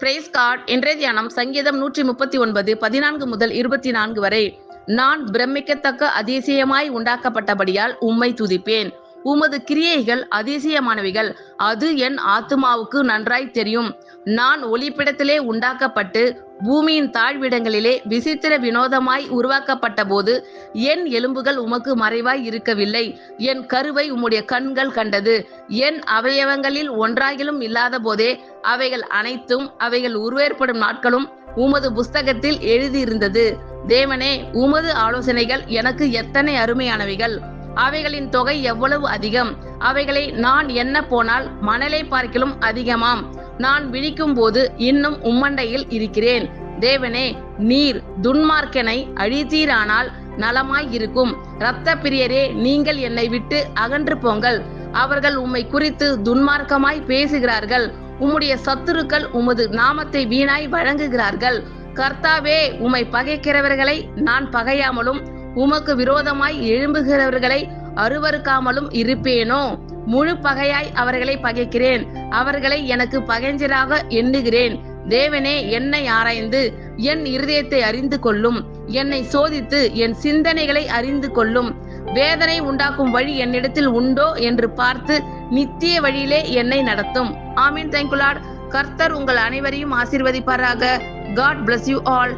Price God. இன்றைய தியானம் சங்கீதம் 139 14 முதல் 24 வரை. நான் பிரமிக்கத்தக்க அதிசயமாய் உண்டாக்கப்பட்டபடியால் உம்மை துதிப்பேன். உமது கிரியைகள் அதிசயமானவைகள், அது என் ஆத்துமாவுக்கு நன்றாய் தெரியும். நான் ஒளிப்பிடத்திலே உண்டாக்கப்பட்டு பூமியின் தாழ்விடங்களிலே விசித்திர வினோதமாய் உருவாக்கப்பட்ட போது என் எலும்புகள் உமக்கு மறைவாய் இருக்கவில்லை. என் கருவை உம்முடைய கண்கள் கண்டது. என் அவயவங்களில் ஒன்றாகிலும் இல்லாத போதே அவைகள் அனைத்தும், அவைகள் உருவேற்படும் நாட்களும் உமது புஸ்தகத்தில் எழுதியிருந்தது. தேவனே, உமது ஆலோசனைகள் எனக்கு எத்தனை அருமையானவைகள்! அவைகளின் தொகை எவ்வளவு அதிகம்! அவைகளை நான் எண்ண போனால் மணலை பார்க்கிலும் அதிகமாம். நான் விழிக்கும் போது இன்னும் உம்மண்டையில் இருக்கிறேன். தேவனே, நீர் துன்மார்க்கனை அழித்தீரானால் நலமாய் இருக்கும். இரத்த பிரியரே, நீங்கள் என்னை விட்டு அகன்று போங்கள். அவர்கள் உம்மை குறித்து துன்மார்க்கமாய் பேசுகிறார்கள். உம்முடைய சத்துருக்கள் உமது நாமத்தை வீணாய் வழங்குகிறார்கள். கர்த்தாவே, உம்மை பகைக்கிறவர்களை நான் பகையாமலும் உமக்கு விரோதமாய் எழும்புகிறவர்களை அருவருக்காமலும் இருப்பேனோ? முழு பகையாய் அவர்களை பகைக்கிறேன். அவர்களை எனக்கு பகைஞராக எண்ணுகிறேன். தேவனே, என்னை ஆராய்ந்து என் இருதயத்தை அறிந்து கொள்ளும். என்னை சோதித்து என் சிந்தனைகளை அறிந்து கொள்ளும். வேதனை உண்டாக்கும் வழி என்னிடத்தில் உண்டோ என்று பார்த்து நித்திய வழியிலே என்னை நடத்தும். ஆமீன். Thank you Lord. கர்த்தர் உங்கள் அனைவரையும் ஆசீர்வதிப்பாராக. God bless you all.